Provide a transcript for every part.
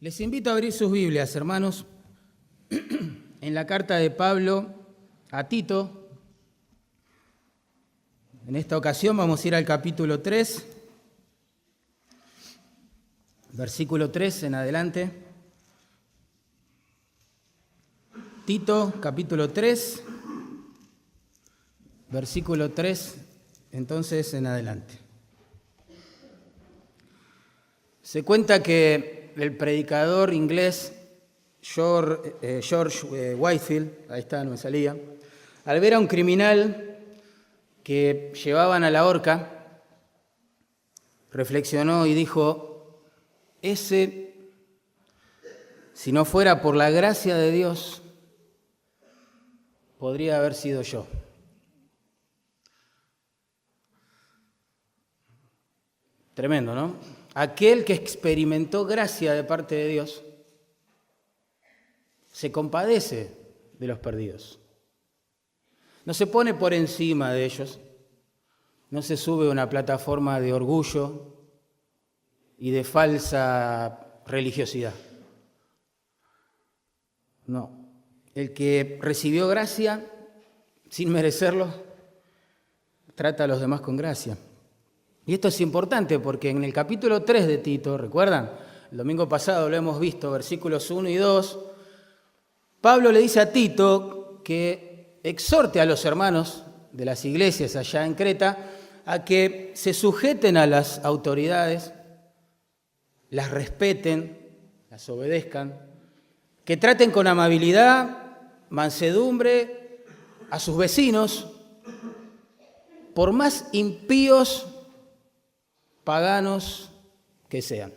Les invito a abrir sus Biblias, hermanos, en la carta de Pablo a Tito. En esta ocasión vamos a ir al capítulo 3, versículo 3 en adelante. Tito, capítulo 3, versículo 3, entonces en adelante. Se cuenta que el predicador inglés George Whitefield, ahí está, no me salía, al ver a un criminal que llevaban a la horca, reflexionó y dijo: ese, si no fuera por la gracia de Dios, podría haber sido yo. Tremendo, ¿no? Aquel que experimentó gracia de parte de Dios se compadece de los perdidos. No se pone por encima de ellos, no se sube a una plataforma de orgullo y de falsa religiosidad. No, el que recibió gracia sin merecerlo, trata a los demás con gracia. Y esto es importante porque en el capítulo 3 de Tito, ¿recuerdan? El domingo pasado lo hemos visto, versículos 1 y 2, Pablo le dice a Tito que exhorte a los hermanos de las iglesias allá en Creta a que se sujeten a las autoridades, las respeten, las obedezcan, que traten con amabilidad, mansedumbre a sus vecinos, por más impíos, paganos que sean.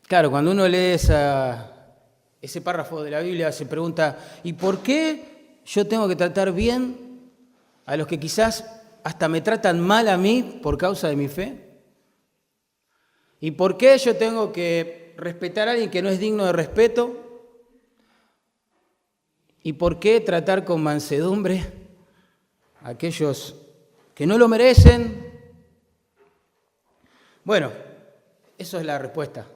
Claro, cuando uno lee ese párrafo de la Biblia se pregunta: ¿y por qué yo tengo que tratar bien a los que quizás hasta me tratan mal a mí por causa de mi fe? ¿Y por qué yo tengo que respetar a alguien que no es digno de respeto? ¿Y por qué tratar con mansedumbre a aquellos que no lo merecen? Bueno, eso es la respuesta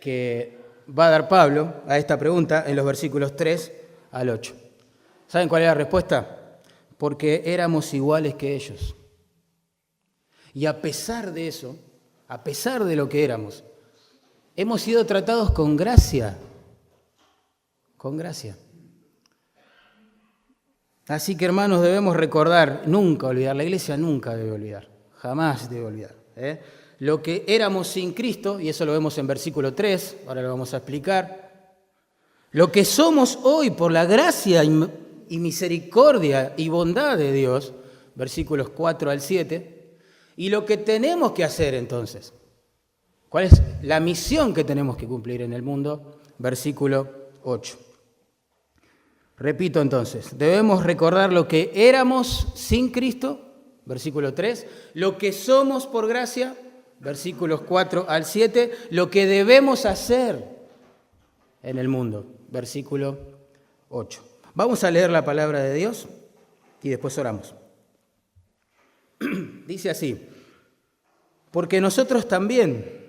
que va a dar Pablo a esta pregunta en los versículos 3 al 8. ¿Saben cuál es la respuesta? Porque éramos iguales que ellos. Y a pesar de eso, a pesar de lo que éramos, hemos sido tratados con gracia. Con gracia. Así que, hermanos, debemos recordar, nunca olvidar, la iglesia nunca debe olvidar, jamás debe olvidar, lo que éramos sin Cristo, y eso lo vemos en versículo 3, ahora lo vamos a explicar, lo que somos hoy por la gracia y misericordia y bondad de Dios, versículos 4 al 7, y lo que tenemos que hacer entonces, cuál es la misión que tenemos que cumplir en el mundo, versículo 8. Repito entonces, debemos recordar lo que éramos sin Cristo, versículo 3, lo que somos por gracia, versículos 4 al 7, lo que debemos hacer en el mundo, versículo 8. Vamos a leer la palabra de Dios y después oramos. Dice así: porque nosotros también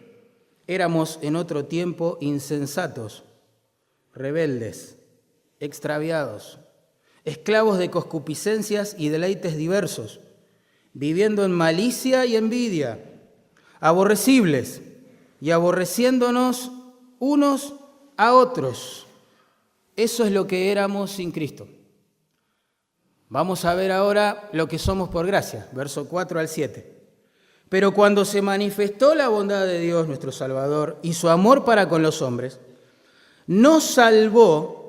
éramos en otro tiempo insensatos, rebeldes, extraviados, esclavos de concupiscencias y deleites diversos, viviendo en malicia y envidia, aborrecibles y aborreciéndonos unos a otros. Eso es lo que éramos sin Cristo. Vamos a ver ahora lo que somos por gracia, verso 4 al 7. Pero cuando se manifestó la bondad de Dios nuestro Salvador y su amor para con los hombres, nos salvó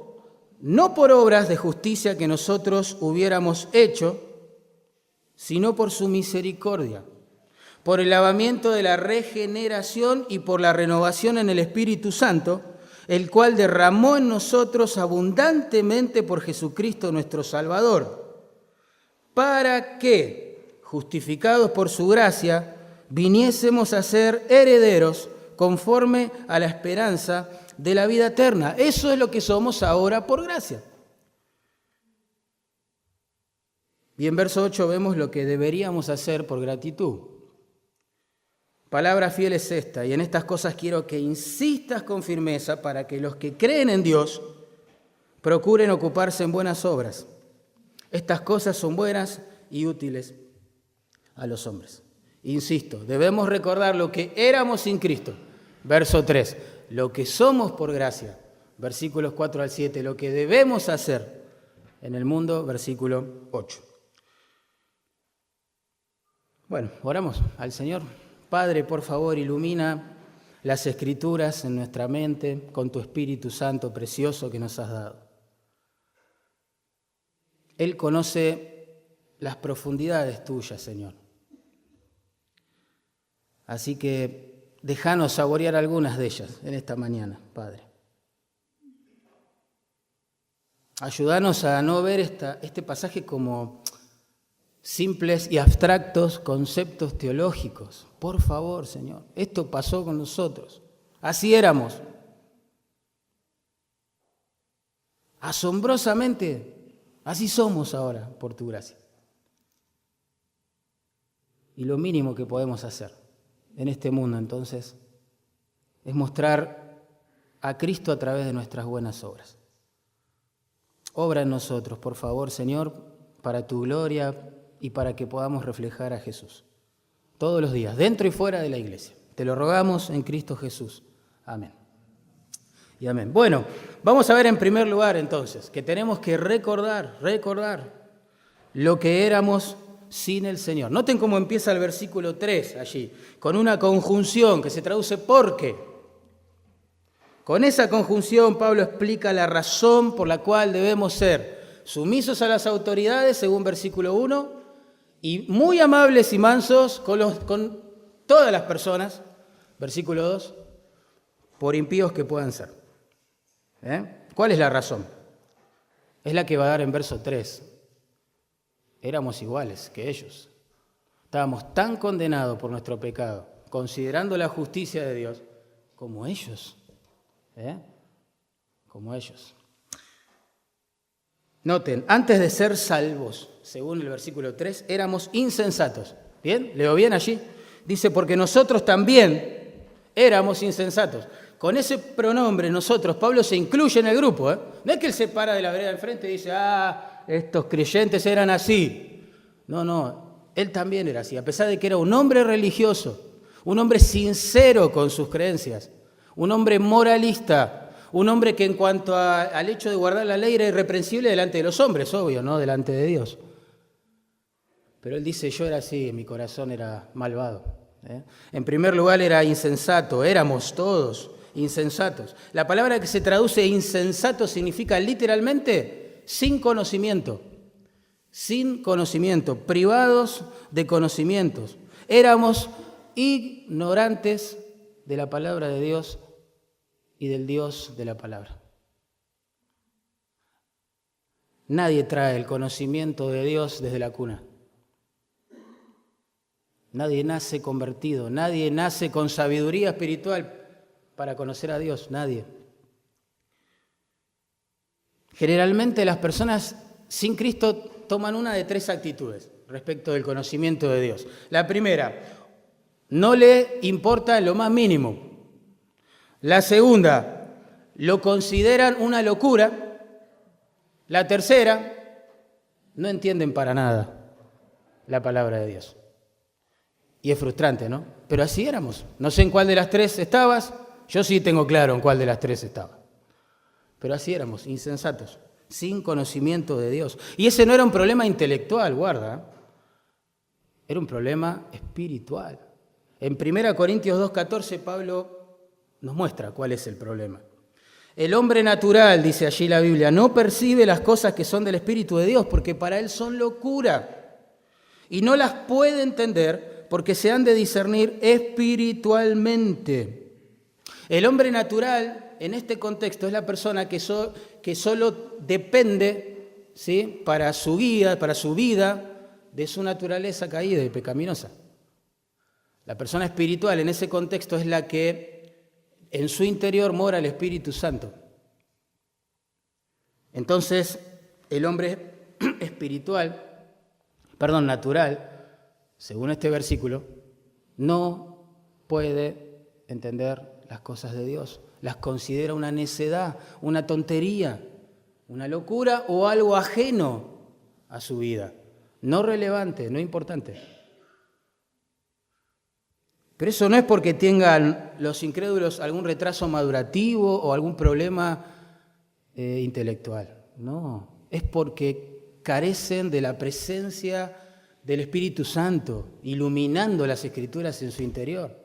no por obras de justicia que nosotros hubiéramos hecho, sino por su misericordia, por el lavamiento de la regeneración y por la renovación en el Espíritu Santo, el cual derramó en nosotros abundantemente por Jesucristo nuestro Salvador, para que, justificados por su gracia, viniésemos a ser herederos conforme a la esperanza de la vida eterna. Eso es lo que somos ahora por gracia. Y en verso 8 vemos lo que deberíamos hacer por gratitud. palabra fiel es esta, y en estas cosas quiero que insistas con firmeza para que los que creen en Dios procuren ocuparse en buenas obras. Estas cosas son buenas y útiles a los hombres. Insisto, debemos recordar lo que éramos sin Cristo. Verso 3, lo que somos por gracia. Versículos 4 al 7, lo que debemos hacer en el mundo. Versículo 8. Bueno, oramos al Señor. Padre, por favor, ilumina las Escrituras en nuestra mente con tu Espíritu Santo precioso que nos has dado. Él conoce las profundidades tuyas, Señor. Así que déjanos saborear algunas de ellas en esta mañana, Padre. Ayúdanos a no ver este pasaje como simples y abstractos conceptos teológicos. Por favor, Señor, esto pasó con nosotros. Así éramos. Asombrosamente, así somos ahora, por tu gracia. Y lo mínimo que podemos hacer en este mundo, entonces, es mostrar a Cristo a través de nuestras buenas obras. Obra en nosotros, por favor, Señor, para tu gloria y para que podamos reflejar a Jesús todos los días, dentro y fuera de la iglesia. Te lo rogamos en Cristo Jesús. Amén. Y amén. Bueno, vamos a ver en primer lugar entonces que tenemos que recordar lo que éramos sin el Señor. Noten cómo empieza el versículo 3 allí, con una conjunción que se traduce porque. Con esa conjunción Pablo explica la razón por la cual debemos ser sumisos a las autoridades, según versículo 1, y muy amables y mansos con todas las personas, versículo 2, por impíos que puedan ser. ¿Cuál es la razón? Es la que va a dar en verso 3. Éramos iguales que ellos. Estábamos tan condenados por nuestro pecado, considerando la justicia de Dios, como ellos. Como ellos. Noten, antes de ser salvos, según el versículo 3, éramos insensatos. ¿Bien? ¿Leo bien allí? Dice, porque nosotros también éramos insensatos. Con ese pronombre nosotros, Pablo se incluye en el grupo. No es que él se para de la vereda del frente y dice, estos creyentes eran así. No, él también era así. A pesar de que era un hombre religioso, un hombre sincero con sus creencias, un hombre moralista, un hombre que en cuanto al hecho de guardar la ley era irreprensible delante de los hombres, obvio, no delante de Dios. Pero él dice, yo era así, mi corazón era malvado. En primer lugar era insensato, éramos todos insensatos. La palabra que se traduce insensato significa literalmente sin conocimiento, privados de conocimientos. Éramos ignorantes de la palabra de Dios y del Dios de la palabra. Nadie trae el conocimiento de Dios desde la cuna. Nadie nace convertido, nadie nace con sabiduría espiritual para conocer a Dios, nadie. Generalmente las personas sin Cristo toman una de tres actitudes respecto del conocimiento de Dios. La primera, no le importa en lo más mínimo. La segunda, lo consideran una locura. La tercera, no entienden para nada la palabra de Dios. Y es frustrante, ¿no? Pero así éramos. No sé en cuál de las tres estabas. Yo sí tengo claro en cuál de las tres estaba. Pero así éramos, insensatos, sin conocimiento de Dios. Y ese no era un problema intelectual, guarda. Era un problema espiritual. En 1 Corintios 2:14, Pablo nos muestra cuál es el problema. El hombre natural, dice allí la Biblia, no percibe las cosas que son del Espíritu de Dios porque para él son locura. Y no las puede entender porque se han de discernir espiritualmente. El hombre natural, en este contexto, es la persona que solo depende, ¿sí?, para su vida, de su naturaleza caída y pecaminosa. La persona espiritual, en ese contexto, es la que en su interior mora el Espíritu Santo. Entonces, el hombre natural, según este versículo, no puede entender las cosas de Dios. Las considera una necedad, una tontería, una locura o algo ajeno a su vida. No relevante, no importante. Pero eso no es porque tengan los incrédulos algún retraso madurativo o algún problema intelectual. No, es porque carecen de la presencia del Espíritu Santo, iluminando las Escrituras en su interior.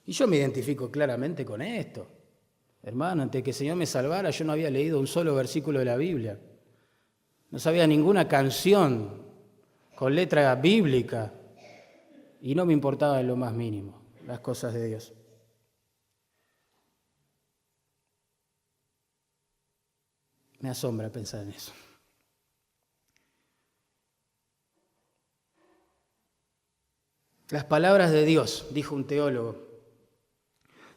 Y yo me identifico claramente con esto. Hermano, antes que el Señor me salvara, yo no había leído un solo versículo de la Biblia. No sabía ninguna canción con letra bíblica. Y no me importaba en lo más mínimo las cosas de Dios. Me asombra pensar en eso. Las palabras de Dios, dijo un teólogo,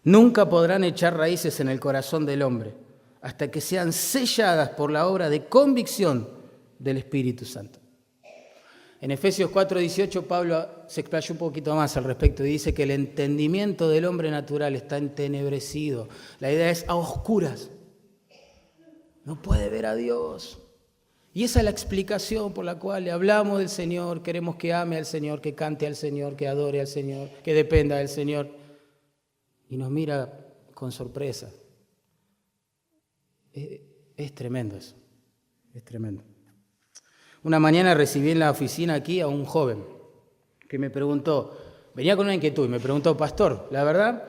nunca podrán echar raíces en el corazón del hombre hasta que sean selladas por la obra de convicción del Espíritu Santo. En Efesios 4:18 Pablo se explayó un poquito más al respecto y dice que el entendimiento del hombre natural está entenebrecido. La idea es a oscuras. No puede ver a Dios. Y esa es la explicación por la cual le hablamos del Señor, queremos que ame al Señor, que cante al Señor, que adore al Señor, que dependa del Señor. Y nos mira con sorpresa. Es tremendo eso, es tremendo. Una mañana recibí en la oficina aquí a un joven que me preguntó, venía con una inquietud y me preguntó, pastor, la verdad,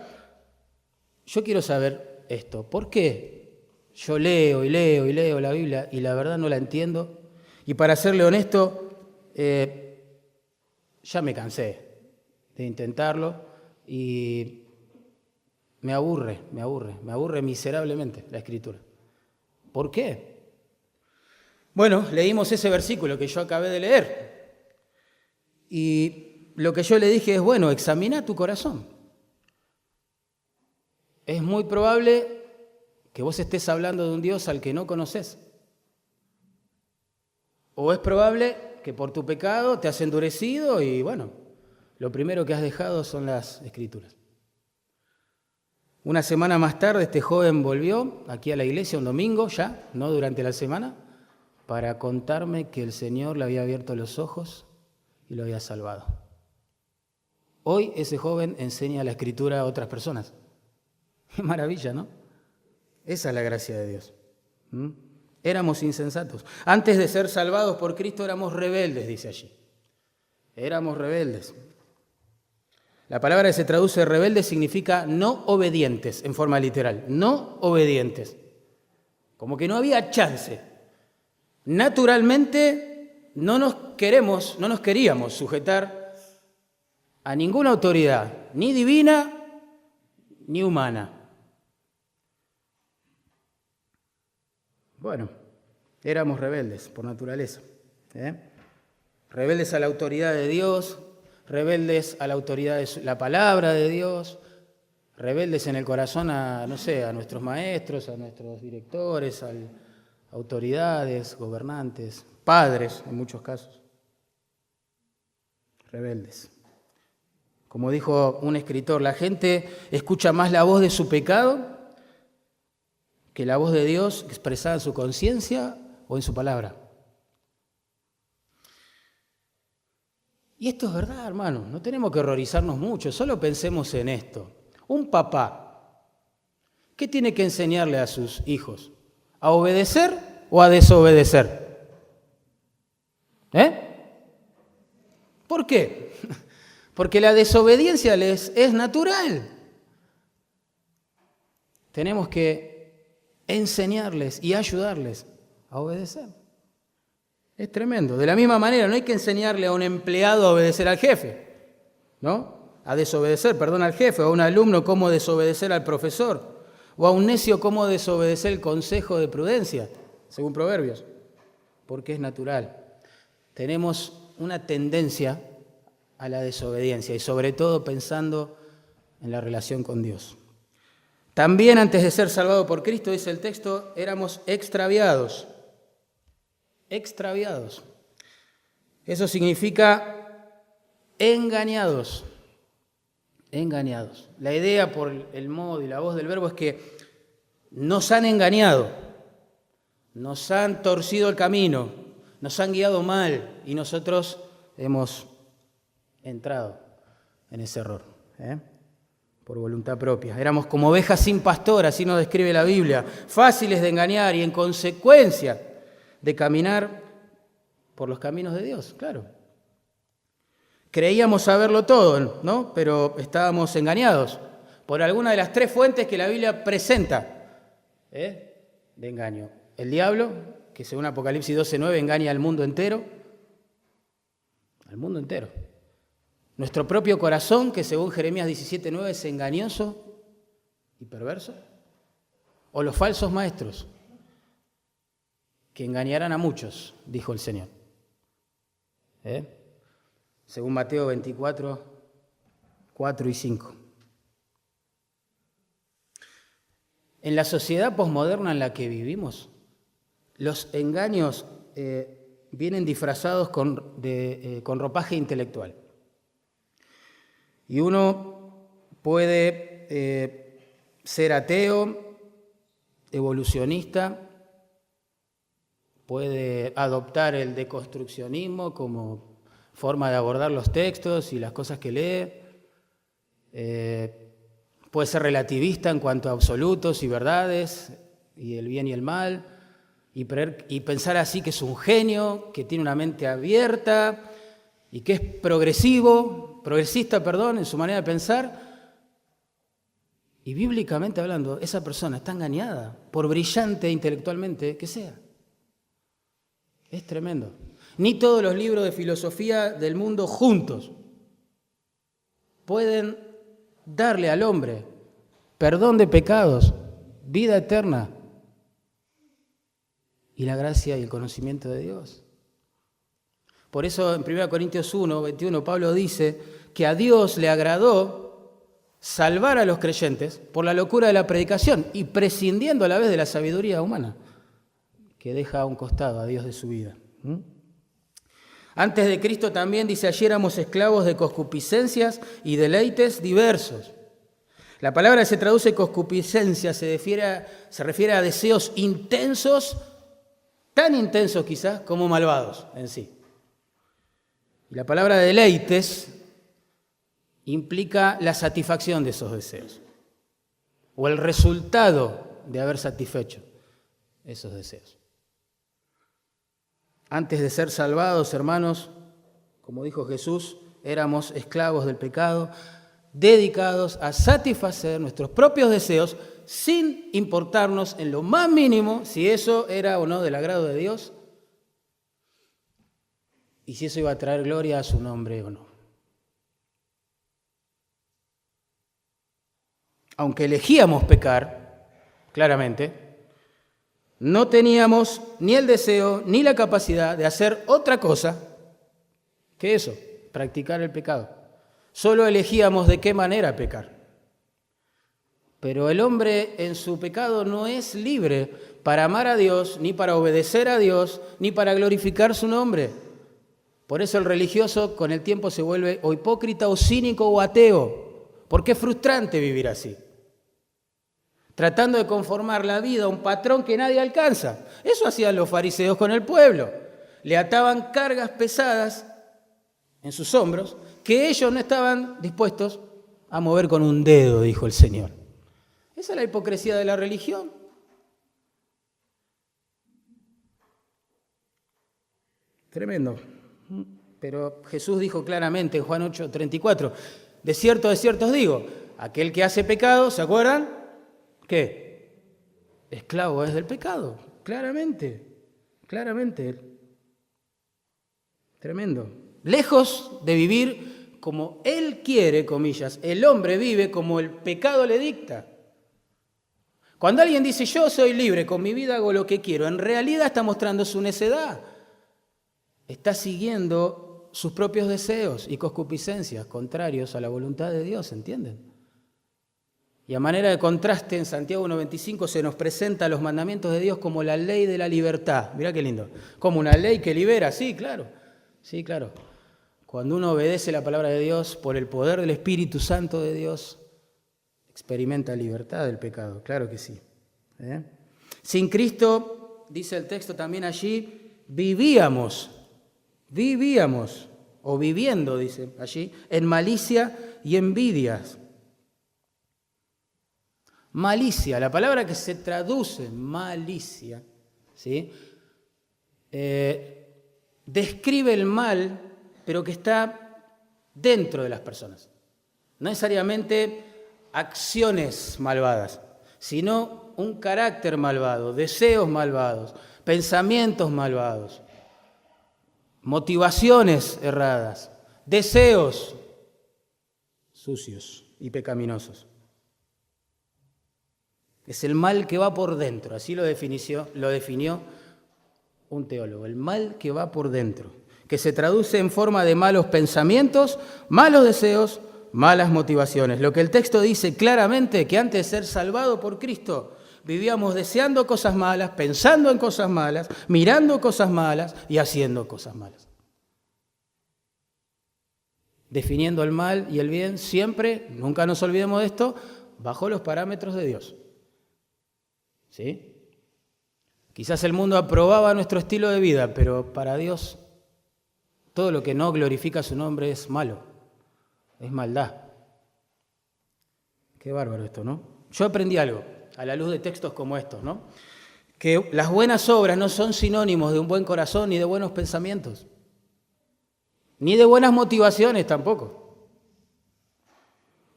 yo quiero saber esto, ¿por qué yo leo y leo y leo la Biblia y la verdad no la entiendo? Y para serle honesto, ya me cansé de intentarlo y me aburre miserablemente la Escritura. ¿Por qué? Bueno, leímos ese versículo que yo acabé de leer y lo que yo le dije es, bueno, examina tu corazón. Es muy probable que vos estés hablando de un Dios al que no conoces. O es probable que por tu pecado te has endurecido y, bueno, lo primero que has dejado son las Escrituras. Una semana más tarde este joven volvió aquí a la iglesia un domingo ya, no durante la semana, para contarme que el Señor le había abierto los ojos y lo había salvado. Hoy ese joven enseña la Escritura a otras personas. Qué maravilla, ¿no? Esa es la gracia de Dios. Éramos insensatos. Antes de ser salvados por Cristo éramos rebeldes, dice allí. Éramos rebeldes. La palabra que se traduce rebelde significa no obedientes, en forma literal. No obedientes. Como que no había chance. Naturalmente no nos queríamos sujetar a ninguna autoridad, ni divina ni humana. Bueno, éramos rebeldes por naturaleza. Rebeldes a la autoridad de Dios, rebeldes a la autoridad de la palabra de Dios, rebeldes en el corazón a nuestros maestros, a nuestros directores, autoridades, gobernantes, padres en muchos casos. Rebeldes. Como dijo un escritor, la gente escucha más la voz de su pecado que la voz de Dios expresada en su conciencia o en su palabra. Y esto es verdad, hermano, no tenemos que horrorizarnos mucho, solo pensemos en esto. Un papá, ¿qué tiene que enseñarle a sus hijos? ¿A obedecer o a desobedecer? ¿Por qué? Porque la desobediencia les es natural. Tenemos que enseñarles y ayudarles a obedecer. Es tremendo. De la misma manera, no hay que enseñarle a un empleado a obedecer al jefe, ¿no? A desobedecer, al jefe, o a un alumno cómo desobedecer al profesor, o a un necio cómo desobedecer el consejo de prudencia, según Proverbios, porque es natural. Tenemos una tendencia a la desobediencia y sobre todo pensando en la relación con Dios. También antes de ser salvados por Cristo, dice el texto, éramos extraviados. Extraviados. Eso significa engañados. engañados. La idea por el modo y la voz del verbo es que nos han engañado, nos han torcido el camino, nos han guiado mal y nosotros hemos entrado en ese error, por voluntad propia. Éramos como ovejas sin pastor, así nos describe la Biblia, fáciles de engañar y en consecuencia de caminar por los caminos de Dios, claro. Creíamos saberlo todo, ¿no? Pero estábamos engañados por alguna de las tres fuentes que la Biblia presenta de engaño. El diablo, que según Apocalipsis 12:9 engaña al mundo entero. Al mundo entero. Nuestro propio corazón, que según Jeremías 17:9 es engañoso y perverso. O los falsos maestros, que engañarán a muchos, dijo el Señor. Según Mateo 24, 4 y 5. En la sociedad posmoderna en la que vivimos, los engaños vienen disfrazados con ropaje intelectual. Y uno puede ser ateo, evolucionista, puede adoptar el deconstruccionismo como forma de abordar los textos y las cosas que lee, puede ser relativista en cuanto a absolutos y verdades, y el bien y el mal, y pensar así que es un genio, que tiene una mente abierta y que es progresista, en su manera de pensar. Y bíblicamente hablando, esa persona está engañada, por brillante intelectualmente que sea. Es tremendo. Ni todos los libros de filosofía del mundo juntos pueden darle al hombre perdón de pecados, vida eterna y la gracia y el conocimiento de Dios. Por eso en 1 Corintios 1:21 Pablo dice que a Dios le agradó salvar a los creyentes por la locura de la predicación y prescindiendo a la vez de la sabiduría humana que deja a un costado a Dios de su vida. Antes de Cristo también, dice, allí éramos esclavos de concupiscencias y deleites diversos. La palabra que se traduce concupiscencia se refiere a deseos intensos, tan intensos quizás como malvados en sí. Y la palabra deleites implica la satisfacción de esos deseos o el resultado de haber satisfecho esos deseos. Antes de ser salvados, hermanos, como dijo Jesús, éramos esclavos del pecado, dedicados a satisfacer nuestros propios deseos sin importarnos en lo más mínimo si eso era o no del agrado de Dios y si eso iba a traer gloria a su nombre o no. Aunque elegíamos pecar, claramente, no teníamos ni el deseo ni la capacidad de hacer otra cosa que eso, practicar el pecado. Solo elegíamos de qué manera pecar. Pero el hombre en su pecado no es libre para amar a Dios, ni para obedecer a Dios, ni para glorificar su nombre. Por eso el religioso con el tiempo se vuelve o hipócrita o cínico o ateo, porque es frustrante vivir así, tratando de conformar la vida a un patrón que nadie alcanza. Eso hacían los fariseos con el pueblo. Le ataban cargas pesadas en sus hombros que ellos no estaban dispuestos a mover con un dedo, dijo el Señor. Esa es la hipocresía de la religión. Tremendo. Pero Jesús dijo claramente en Juan 8:34, de cierto os digo, aquel que hace pecado, ¿se acuerdan? ¿Qué? Esclavo es del pecado, claramente. Tremendo. Lejos de vivir como él quiere, comillas, el hombre vive como el pecado le dicta. Cuando alguien dice, yo soy libre, con mi vida hago lo que quiero, en realidad está mostrando su necedad. Está siguiendo sus propios deseos y concupiscencias contrarios a la voluntad de Dios, ¿entienden? Y a manera de contraste, en Santiago 1:25 se nos presenta los mandamientos de Dios como la ley de la libertad. Mirá qué lindo. Como una ley que libera, sí, claro. Cuando uno obedece la palabra de Dios por el poder del Espíritu Santo de Dios, experimenta libertad del pecado, claro que sí. Sin Cristo, dice el texto también allí, vivíamos, o viviendo, dice allí, en malicia y envidias. Malicia, la palabra que se traduce malicia, ¿sí? Describe el mal, pero que está dentro de las personas. No necesariamente acciones malvadas, sino un carácter malvado, deseos malvados, pensamientos malvados, motivaciones erradas, deseos sucios y pecaminosos. Es el mal que va por dentro, así lo definió un teólogo, el mal que va por dentro, que se traduce en forma de malos pensamientos, malos deseos, malas motivaciones. Lo que el texto dice claramente, que antes de ser salvado por Cristo, vivíamos deseando cosas malas, pensando en cosas malas, mirando cosas malas y haciendo cosas malas. Definiendo el mal y el bien siempre, nunca nos olvidemos de esto, bajo los parámetros de Dios. ¿Sí? Quizás el mundo aprobaba nuestro estilo de vida, pero para Dios todo lo que no glorifica su nombre es malo, es maldad. Qué bárbaro esto, ¿no? Yo aprendí algo a la luz de textos como estos, ¿no? Que las buenas obras no son sinónimos de un buen corazón ni de buenos pensamientos, ni de buenas motivaciones tampoco.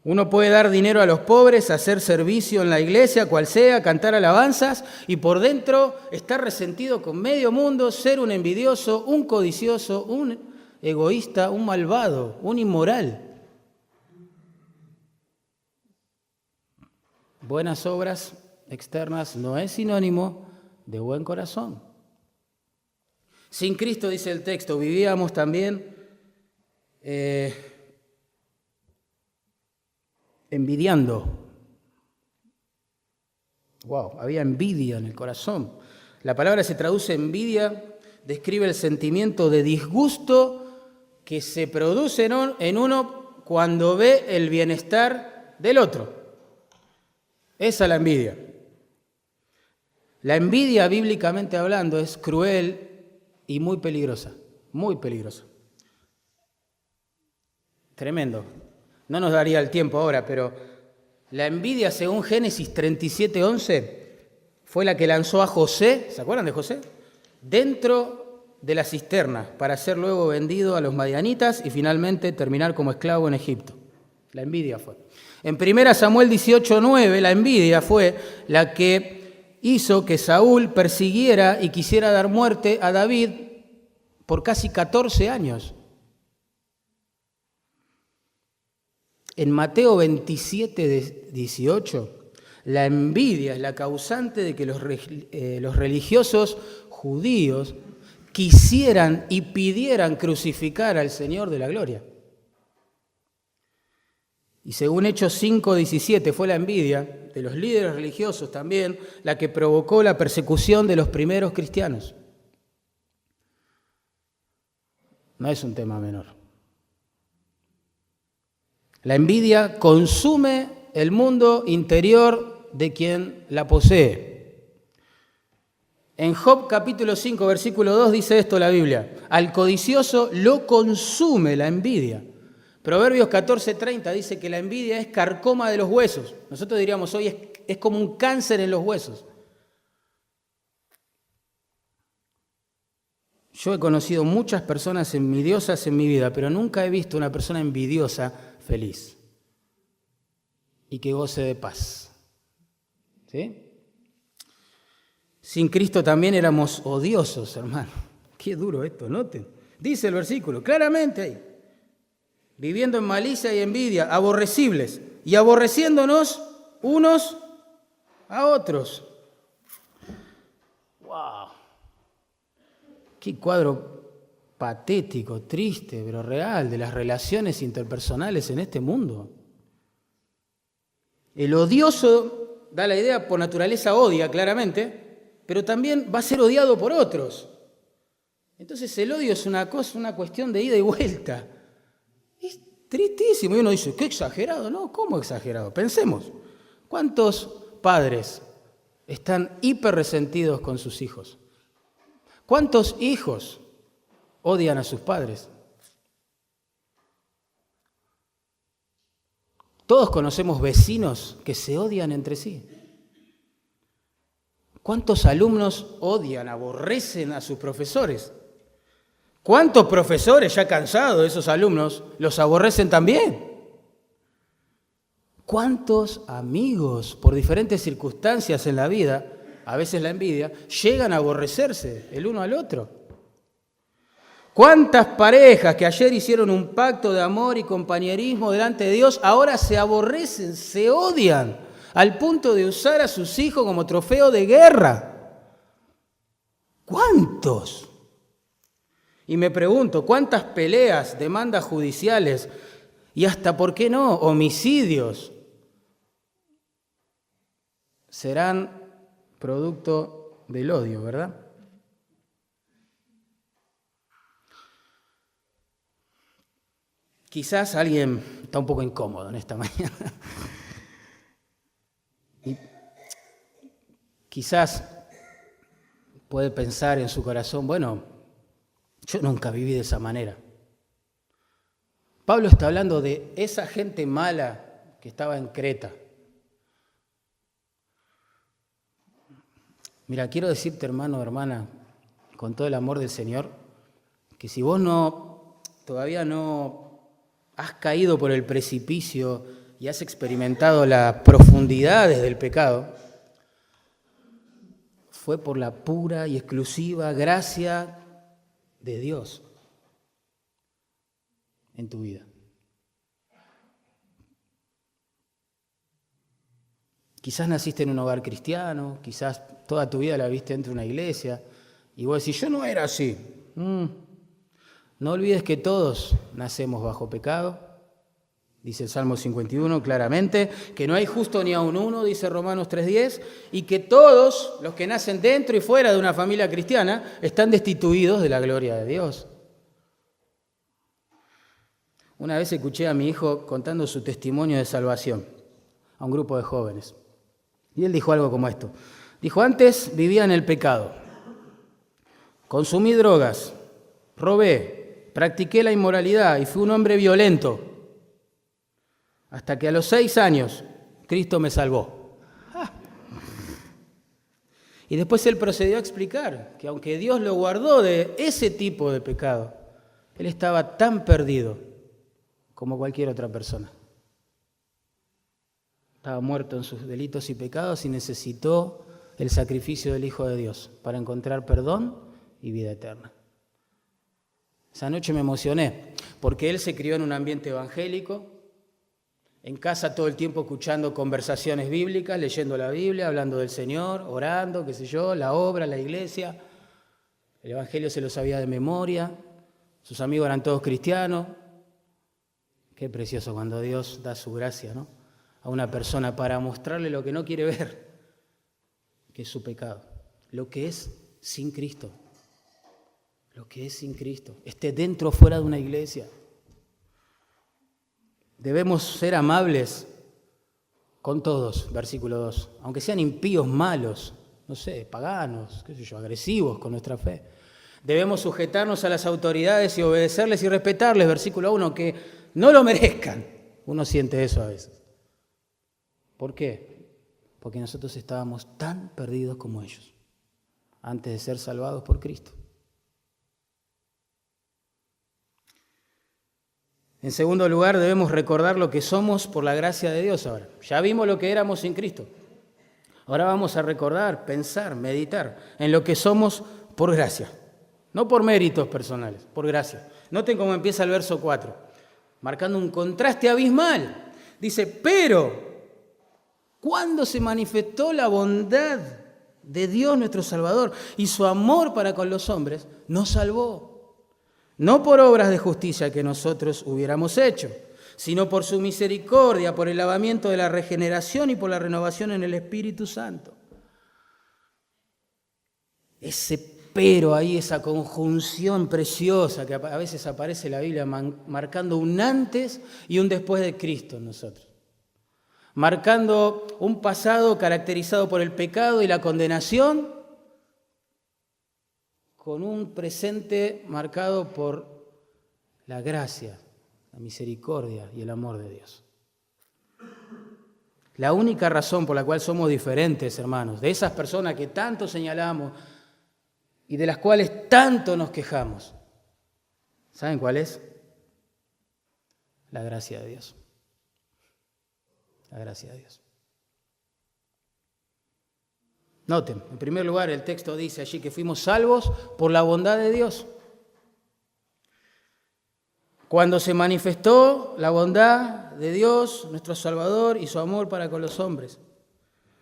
Uno puede dar dinero a los pobres, hacer servicio en la iglesia, cual sea, cantar alabanzas, y por dentro estar resentido con medio mundo, ser un envidioso, un codicioso, un egoísta, un malvado, un inmoral. Buenas obras externas no es sinónimo de buen corazón. Sin Cristo, dice el texto, vivíamos también envidiando. Wow, había envidia en el corazón. La palabra se traduce envidia, describe el sentimiento de disgusto que se produce en uno cuando ve el bienestar del otro. Esa es la envidia. La envidia, bíblicamente hablando, es cruel y muy peligrosa, muy peligrosa. Tremendo. No nos daría el tiempo ahora, pero la envidia, según Génesis 37:11, fue la que lanzó a José, ¿se acuerdan de José? Dentro de la cisterna, para ser luego vendido a los madianitas y finalmente terminar como esclavo en Egipto. La envidia fue. En 1 Samuel 18:9, la envidia fue la que hizo que Saúl persiguiera y quisiera dar muerte a David por casi 14 años. En Mateo 27:18, la envidia es la causante de que los religiosos judíos quisieran y pidieran crucificar al Señor de la gloria. Y según Hechos 5:17, fue la envidia de los líderes religiosos también la que provocó la persecución de los primeros cristianos. No es un tema menor. La envidia consume el mundo interior de quien la posee. En Job capítulo 5, versículo 2 dice esto la Biblia: al codicioso lo consume la envidia. Proverbios 14:30 dice que la envidia es carcoma de los huesos. Nosotros diríamos hoy es como un cáncer en los huesos. Yo he conocido muchas personas envidiosas en mi vida, pero nunca he visto una persona envidiosa feliz y que goce de paz. ¿Sí? Sin Cristo también éramos odiosos, hermano. Qué duro esto, noten. Dice el versículo claramente ahí: viviendo en malicia y envidia, aborrecibles y aborreciéndonos unos a otros. ¡Wow! Qué cuadro patético, triste, pero real de las relaciones interpersonales en este mundo. El odioso, da la idea, por naturaleza odia claramente, pero también va a ser odiado por otros. Entonces el odio es una cuestión de ida y vuelta. Tristísimo. Y uno dice, qué exagerado. No, ¿cómo exagerado? Pensemos, ¿cuántos padres están hiper resentidos con sus hijos? ¿Cuántos hijos odian a sus padres? Todos conocemos vecinos que se odian entre sí. ¿Cuántos alumnos odian, aborrecen a sus profesores? ¿Cuántos profesores ya cansados de esos alumnos los aborrecen también? ¿Cuántos amigos por diferentes circunstancias en la vida, a veces la envidia, llegan a aborrecerse el uno al otro? ¿Cuántas parejas que ayer hicieron un pacto de amor y compañerismo delante de Dios ahora se aborrecen, se odian, al punto de usar a sus hijos como trofeo de guerra? ¿Cuántos? Y me pregunto, ¿cuántas peleas, demandas judiciales y hasta, ¿por qué no?, homicidios serán producto del odio, verdad? Quizás alguien está un poco incómodo en esta mañana. Y quizás puede pensar en su corazón, bueno, yo nunca viví de esa manera. Pablo está hablando de esa gente mala que estaba en Creta. Mira, quiero decirte, hermano o hermana, con todo el amor del Señor, que si vos todavía no has caído por el precipicio y has experimentado las profundidades del pecado, fue por la pura y exclusiva gracia de Dios en tu vida. Quizás naciste en un hogar cristiano, quizás toda tu vida la viste dentro de una iglesia, y vos decís, yo no era así. No olvides que todos nacemos bajo pecado, dice el Salmo 51 claramente, que no hay justo ni aun uno, dice Romanos 3:10, y que todos los que nacen dentro y fuera de una familia cristiana están destituidos de la gloria de Dios. Una vez escuché a mi hijo contando su testimonio de salvación a un grupo de jóvenes. Y él dijo algo como esto. Dijo, antes vivía en el pecado, consumí drogas, robé, practiqué la inmoralidad y fui un hombre violento. Hasta que a los 6 años Cristo me salvó. Y después él procedió a explicar que aunque Dios lo guardó de ese tipo de pecado, él estaba tan perdido como cualquier otra persona. Estaba muerto en sus delitos y pecados y necesitó el sacrificio del Hijo de Dios para encontrar perdón y vida eterna. Esa noche me emocioné porque él se crió en un ambiente evangélico, en casa todo el tiempo escuchando conversaciones bíblicas, leyendo la Biblia, hablando del Señor, orando, qué sé yo, la obra, la iglesia. El evangelio se lo sabía de memoria, sus amigos eran todos cristianos. Qué precioso cuando Dios da su gracia, ¿no?, a una persona para mostrarle lo que no quiere ver, que es su pecado, lo que es sin Cristo, lo que es sin Cristo, esté dentro o fuera de una iglesia. Debemos ser amables con todos, versículo 2, aunque sean impíos, malos, no sé, paganos, qué sé yo, agresivos con nuestra fe. Debemos sujetarnos a las autoridades y obedecerles y respetarles, versículo 1, que no lo merezcan. Uno siente eso a veces. ¿Por qué? Porque nosotros estábamos tan perdidos como ellos, antes de ser salvados por Cristo. En segundo lugar, debemos recordar lo que somos por la gracia de Dios ahora. Ya vimos lo que éramos sin Cristo. Ahora vamos a recordar, pensar, meditar en lo que somos por gracia. No por méritos personales, por gracia. Noten cómo empieza el verso 4, marcando un contraste abismal. Dice, pero ¿cuándo se manifestó la bondad de Dios nuestro Salvador y su amor para con los hombres? Nos salvó. No por obras de justicia que nosotros hubiéramos hecho, sino por su misericordia, por el lavamiento de la regeneración y por la renovación en el Espíritu Santo. Ese pero ahí esa conjunción preciosa que a veces aparece en la Biblia marcando un antes y un después de Cristo en nosotros. Marcando un pasado caracterizado por el pecado y la condenación, con un presente marcado por la gracia, la misericordia y el amor de Dios. La única razón por la cual somos diferentes, hermanos, de esas personas que tanto señalamos y de las cuales tanto nos quejamos, ¿saben cuál es? La gracia de Dios. La gracia de Dios. Noten, en primer lugar, el texto dice allí que fuimos salvos por la bondad de Dios. Cuando se manifestó la bondad de Dios, nuestro Salvador, y su amor para con los hombres.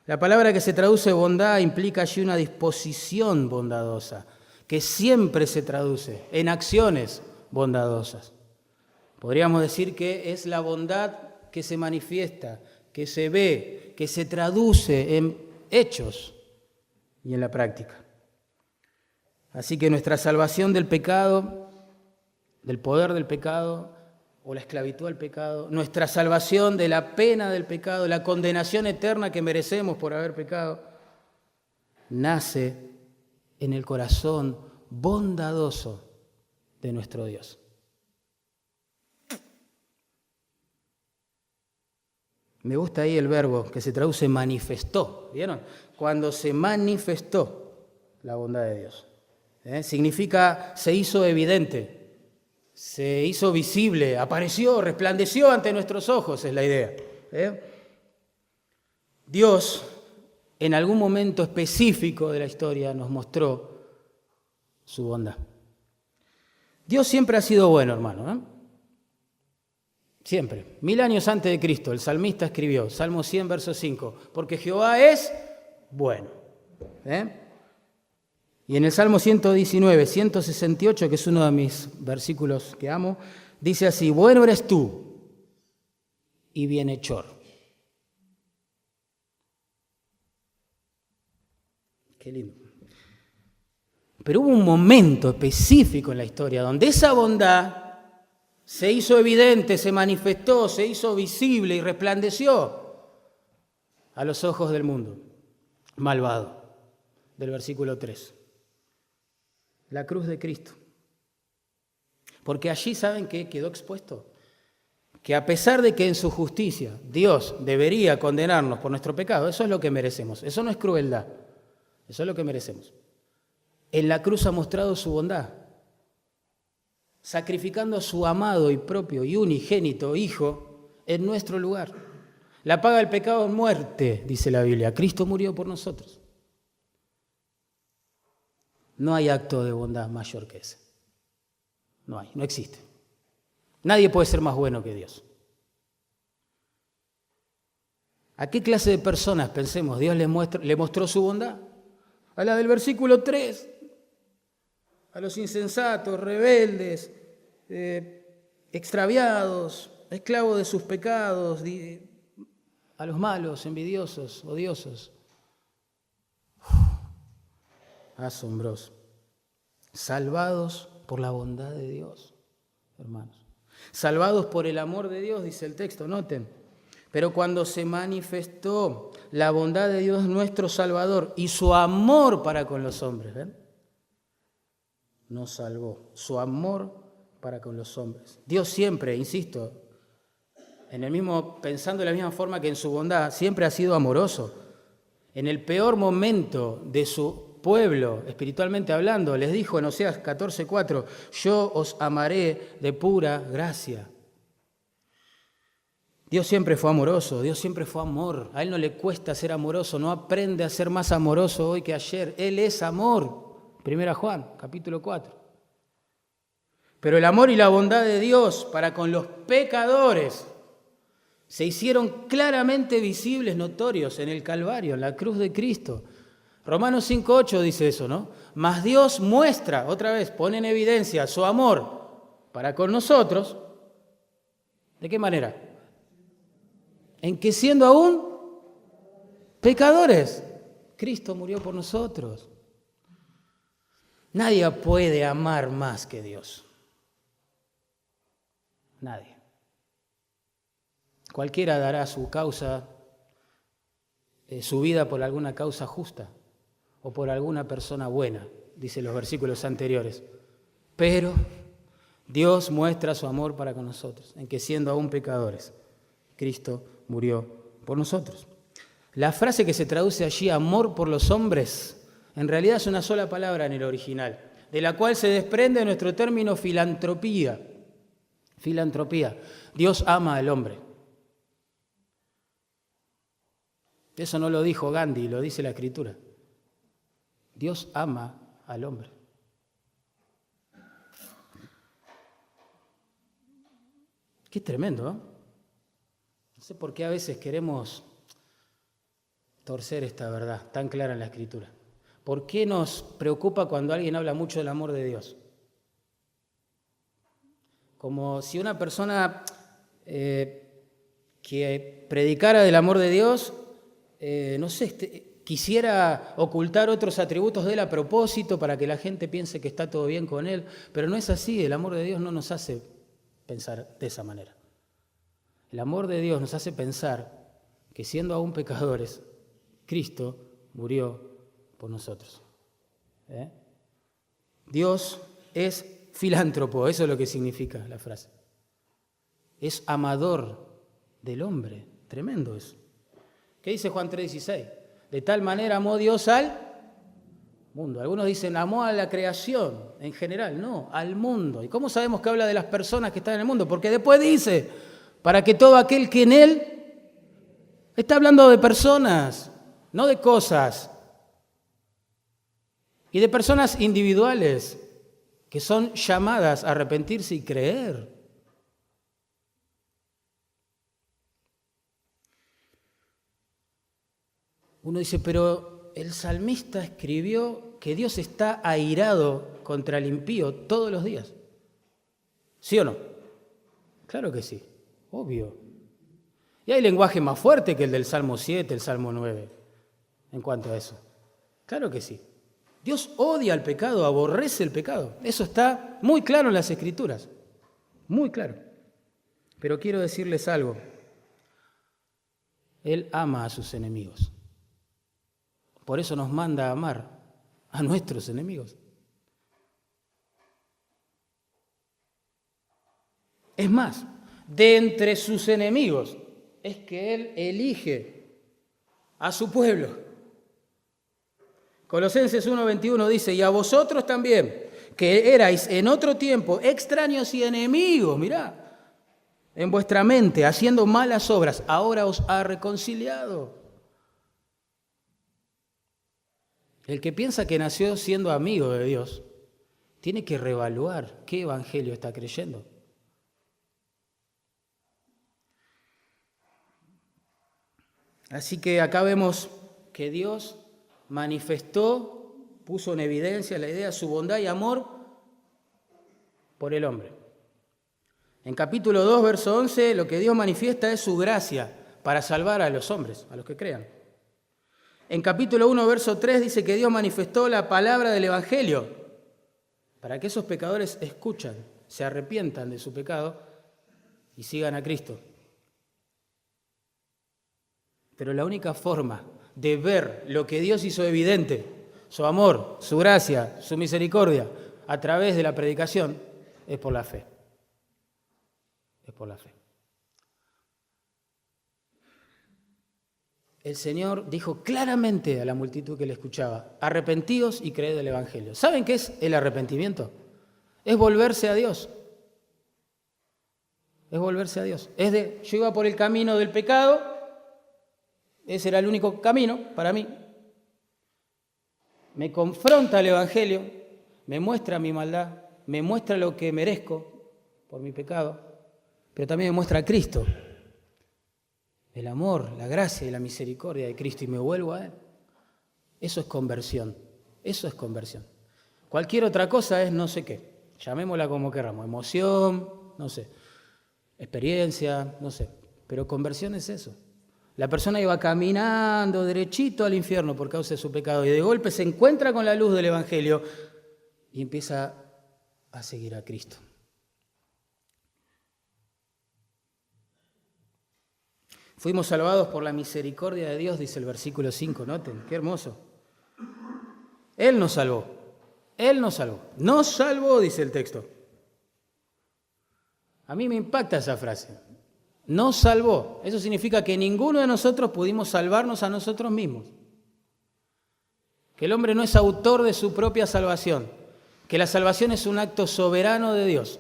La palabra que se traduce bondad implica allí una disposición bondadosa, que siempre se traduce en acciones bondadosas. Podríamos decir que es la bondad que se manifiesta, que se ve, que se traduce en hechos y en la práctica. Así que nuestra salvación del pecado, del poder del pecado o la esclavitud al pecado, nuestra salvación de la pena del pecado, la condenación eterna que merecemos por haber pecado, nace en el corazón bondadoso de nuestro Dios. Me gusta ahí el verbo que se traduce manifestó, ¿vieron? Cuando se manifestó la bondad de Dios. Significa se hizo evidente. Se hizo visible, apareció, resplandeció ante nuestros ojos, es la idea. Dios, en algún momento específico de la historia, nos mostró su bondad. Dios siempre ha sido bueno, hermano. Siempre. 1000 años antes de Cristo, el salmista escribió, Salmo 100, verso 5, porque Jehová es bueno. Y en el Salmo 119, 168, que es uno de mis versículos que amo, dice así, bueno eres tú y bienhechor. Qué lindo. Pero hubo un momento específico en la historia donde esa bondad se hizo evidente, se manifestó, se hizo visible y resplandeció a los ojos del mundo malvado, del versículo 3. La cruz de Cristo. Porque allí, ¿saben qué? Quedó expuesto. Que a pesar de que en su justicia Dios debería condenarnos por nuestro pecado, eso es lo que merecemos. Eso no es crueldad. Eso es lo que merecemos. En la cruz ha mostrado su bondad, sacrificando a su amado y propio y unigénito Hijo en nuestro lugar. La paga del pecado es muerte, dice la Biblia. Cristo murió por nosotros. No hay acto de bondad mayor que ese. No hay, no existe. Nadie puede ser más bueno que Dios. ¿A qué clase de personas, pensemos, Dios le mostró su bondad? A la del versículo 3, a los insensatos, rebeldes, extraviados, esclavos de sus pecados, a los malos, envidiosos, odiosos. Asombroso. Salvados por la bondad de Dios, hermanos. Salvados por el amor de Dios, dice el texto, noten. Pero cuando se manifestó la bondad de Dios nuestro Salvador y su amor para con los hombres, ¿ven? Nos salvó, su amor para con los hombres. Dios siempre, insisto, pensando de la misma forma que en su bondad, siempre ha sido amoroso. En el peor momento de su pueblo, espiritualmente hablando, les dijo en Oseas 14:4, yo os amaré de pura gracia. Dios siempre fue amoroso, Dios siempre fue amor. A Él no le cuesta ser amoroso, no aprende a ser más amoroso hoy que ayer. Él es amor. 1 Juan, capítulo 4. Pero el amor y la bondad de Dios para con los pecadores se hicieron claramente visibles, notorios en el Calvario, en la cruz de Cristo. Romanos 5:8 dice eso, ¿no? Mas Dios muestra, otra vez, pone en evidencia su amor para con nosotros. ¿De qué manera? En que siendo aún pecadores, Cristo murió por nosotros. Nadie puede amar más que Dios. Nadie. Cualquiera dará su causa, su vida por alguna causa justa o por alguna persona buena, dicen los versículos anteriores. Pero Dios muestra su amor para con nosotros, en que siendo aún pecadores, Cristo murió por nosotros. La frase que se traduce allí, amor por los hombres, en realidad es una sola palabra en el original, de la cual se desprende nuestro término filantropía. Filantropía. Dios ama al hombre. Eso no lo dijo Gandhi, lo dice la Escritura. Dios ama al hombre. Qué tremendo, ¿no? No sé por qué a veces queremos torcer esta verdad tan clara en la Escritura. ¿Por qué nos preocupa cuando alguien habla mucho del amor de Dios? Como si una persona que predicara del amor de Dios, no sé, quisiera ocultar otros atributos de él a propósito para que la gente piense que está todo bien con él, pero no es así. El amor de Dios no nos hace pensar de esa manera. El amor de Dios nos hace pensar que siendo aún pecadores, Cristo murió por nosotros. Dios es filántropo, eso es lo que significa la frase. Es amador del hombre, tremendo eso. ¿Qué dice Juan 3:16? De tal manera amó Dios al mundo. Algunos dicen amó a la creación en general, no, al mundo. ¿Y cómo sabemos que habla de las personas que están en el mundo? Porque después dice, para que todo aquel que en él, está hablando de personas, no de cosas. Y de personas individuales que son llamadas a arrepentirse y creer. Uno dice, pero el salmista escribió que Dios está airado contra el impío todos los días. ¿Sí o no? Claro que sí, obvio. Y hay lenguaje más fuerte que el del Salmo 7, el Salmo 9, en cuanto a eso. Claro que sí. Dios odia el pecado, aborrece el pecado. Eso está muy claro en las Escrituras, muy claro. Pero quiero decirles algo. Él ama a sus enemigos. Por eso nos manda a amar a nuestros enemigos. Es más, de entre sus enemigos es que Él elige a su pueblo. Colosenses 1:21 dice, y a vosotros también, que erais en otro tiempo extraños y enemigos, mirá, en vuestra mente, haciendo malas obras, ahora os ha reconciliado. El que piensa que nació siendo amigo de Dios, tiene que reevaluar qué evangelio está creyendo. Así que acá vemos que Dios manifestó, puso en evidencia la idea de su bondad y amor por el hombre. En capítulo 2, verso 11, lo que Dios manifiesta es su gracia para salvar a los hombres, a los que crean. En capítulo 1, verso 3, dice que Dios manifestó la palabra del Evangelio para que esos pecadores escuchan, se arrepientan de su pecado y sigan a Cristo. Pero la única forma de ver lo que Dios hizo evidente, su amor, su gracia, su misericordia, a través de la predicación, es por la fe. Es por la fe. El Señor dijo claramente a la multitud que le escuchaba, arrepentíos y creed el Evangelio. ¿Saben qué es el arrepentimiento? Es volverse a Dios. Es volverse a Dios. Yo iba por el camino del pecado, ese era el único camino para mí. Me confronta el Evangelio, me muestra mi maldad, me muestra lo que merezco por mi pecado, pero también me muestra a Cristo. El amor, la gracia y la misericordia de Cristo y me vuelvo a Él. Eso es conversión, eso es conversión. Cualquier otra cosa es no sé qué, llamémosla como queramos, emoción, no sé, experiencia, no sé, pero conversión es eso. La persona iba caminando derechito al infierno por causa de su pecado y de golpe se encuentra con la luz del Evangelio y empieza a seguir a Cristo. Fuimos salvados por la misericordia de Dios, dice el versículo 5, noten, qué hermoso. Él nos salvó, Él nos salvó. Nos salvó, dice el texto. A mí me impacta esa frase. Nos salvó. Eso significa que ninguno de nosotros pudimos salvarnos a nosotros mismos. Que el hombre no es autor de su propia salvación. Que la salvación es un acto soberano de Dios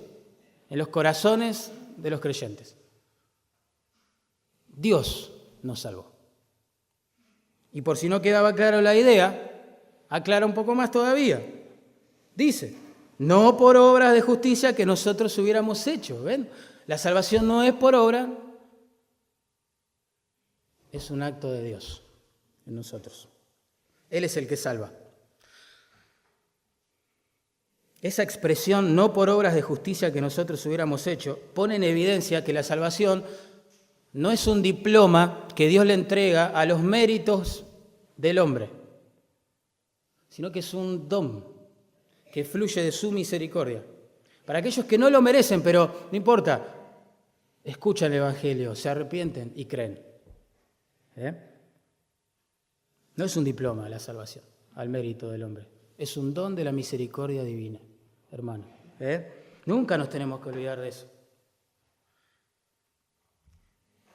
en los corazones de los creyentes. Dios nos salvó. Y por si no quedaba clara la idea, aclara un poco más todavía. Dice, no por obras de justicia que nosotros hubiéramos hecho. ¿Ven? La salvación no es por obra, es un acto de Dios en nosotros. Él es el que salva. Esa expresión, no por obras de justicia que nosotros hubiéramos hecho, pone en evidencia que la salvación no es un diploma que Dios le entrega a los méritos del hombre, sino que es un don que fluye de su misericordia. Para aquellos que no lo merecen, pero no importa, escuchan el Evangelio, se arrepienten y creen. No es un diploma la salvación al mérito del hombre, es un don de la misericordia divina, hermano. Nunca nos tenemos que olvidar de eso.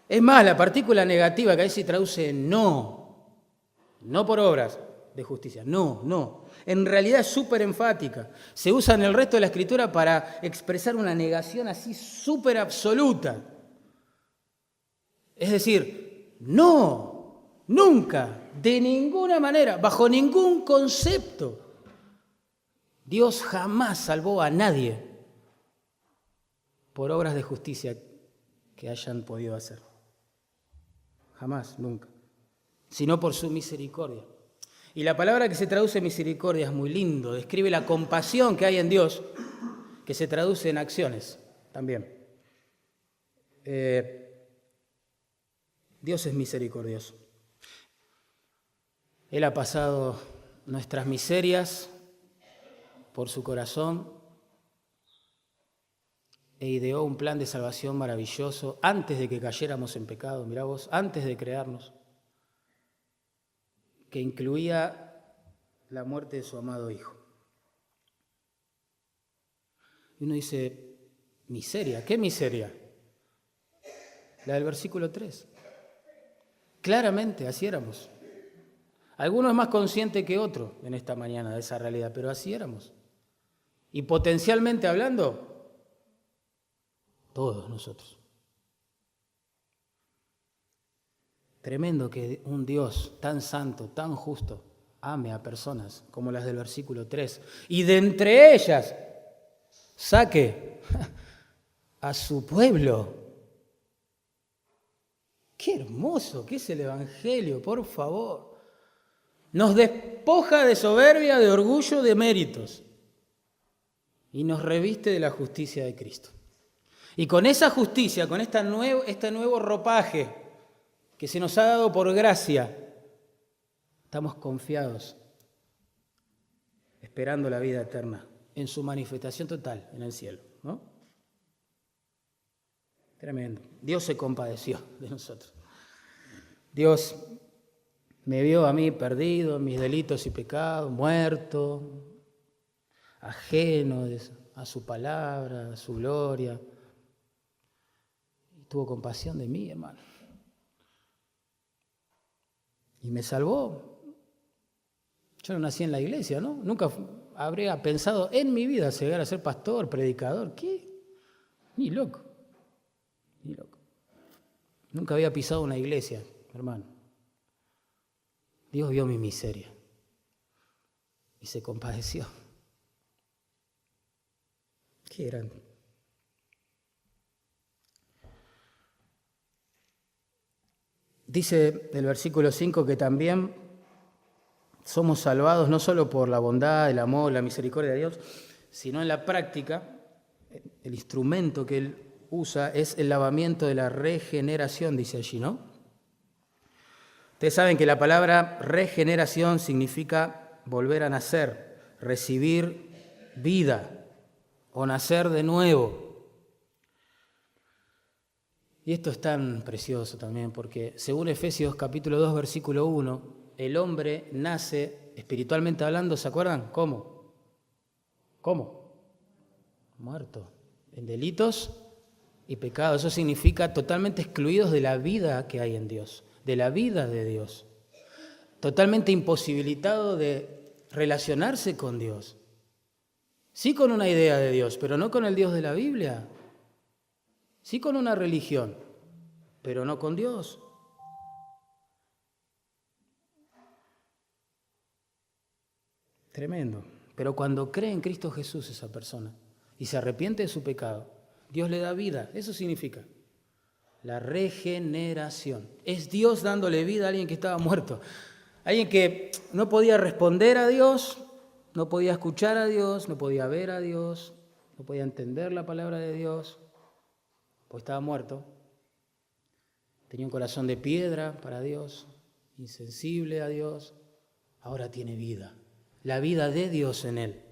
Es más, la partícula negativa que ahí se traduce no por obras de justicia, no. En realidad es súper enfática. Se usa en el resto de la Escritura para expresar una negación así súper absoluta. Es decir, no, nunca, de ninguna manera, bajo ningún concepto. Dios jamás salvó a nadie por obras de justicia que hayan podido hacer. Jamás, nunca. Sino por su misericordia. Y la palabra que se traduce misericordia es muy lindo, describe la compasión que hay en Dios, que se traduce en acciones también. Dios es misericordioso. Él ha pasado nuestras miserias por su corazón e ideó un plan de salvación maravilloso antes de que cayéramos en pecado, mirá vos, antes de crearnos, que incluía la muerte de su amado Hijo. Y uno dice, miseria, ¿qué miseria? La del versículo 3. Claramente, así éramos. Algunos más conscientes que otros en esta mañana de esa realidad, pero así éramos. Y potencialmente hablando, todos nosotros. Tremendo que un Dios tan santo, tan justo, ame a personas como las del versículo 3 y de entre ellas saque a su pueblo. Qué hermoso que es el Evangelio, por favor. Nos despoja de soberbia, de orgullo, de méritos y nos reviste de la justicia de Cristo. Y con esa justicia, con este nuevo ropaje que se nos ha dado por gracia, estamos confiados, esperando la vida eterna en su manifestación total en el cielo, ¿no? Tremendo. Dios se compadeció de nosotros. Dios me vio a mí perdido en mis delitos y pecados, muerto, ajeno a su palabra, a su gloria. Y tuvo compasión de mí, hermano. Y me salvó. Yo no nací en la iglesia, ¿no? Nunca habría pensado en mi vida llegar a ser pastor, predicador. ¿Qué? Ni loco. Ni loco. Nunca había pisado una iglesia, hermano. Dios vio mi miseria y se compadeció. Qué grande. Dice el versículo 5 que también somos salvados no solo por la bondad, el amor, la misericordia de Dios, sino en la práctica, el instrumento que Él usa es el lavamiento de la regeneración, dice allí, ¿no? Ustedes saben que la palabra regeneración significa volver a nacer, recibir vida o nacer de nuevo. Y esto es tan precioso también porque según Efesios capítulo 2, versículo 1, el hombre nace, espiritualmente hablando, ¿se acuerdan? ¿Cómo? Muerto en delitos y pecados. Eso significa totalmente excluidos de la vida que hay en Dios, de la vida de Dios. Totalmente imposibilitado de relacionarse con Dios. Sí con una idea de Dios, pero no con el Dios de la Biblia. Sí con una religión, pero no con Dios. Tremendo. Pero cuando cree en Cristo Jesús esa persona y se arrepiente de su pecado, Dios le da vida. Eso significa la regeneración. Es Dios dándole vida a alguien que estaba muerto. Alguien que no podía responder a Dios, no podía escuchar a Dios, no podía ver a Dios, no podía entender la palabra de Dios, pues estaba muerto. Tenía un corazón de piedra para Dios, insensible a Dios. Ahora tiene vida, la vida de Dios en él.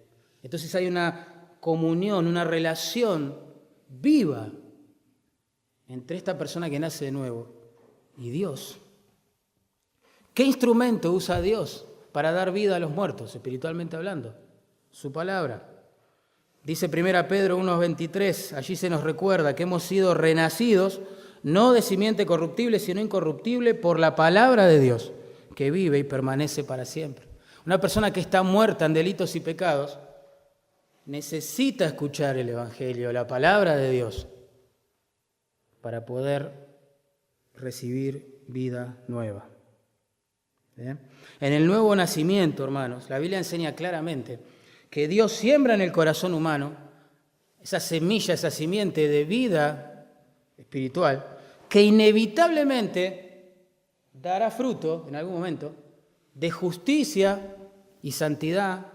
Entonces hay una comunión, una relación viva entre esta persona que nace de nuevo y Dios. ¿Qué instrumento usa Dios para dar vida a los muertos, espiritualmente hablando? Su palabra. Dice 1 Pedro 1:23, allí se nos recuerda que hemos sido renacidos, no de simiente corruptible, sino incorruptible, por la palabra de Dios, que vive y permanece para siempre. Una persona que está muerta en delitos y pecados necesita escuchar el Evangelio, la palabra de Dios, para poder recibir vida nueva. ¿Bien? En el nuevo nacimiento, hermanos, la Biblia enseña claramente que Dios siembra en el corazón humano esa semilla, esa simiente de vida espiritual que inevitablemente dará fruto en algún momento de justicia y santidad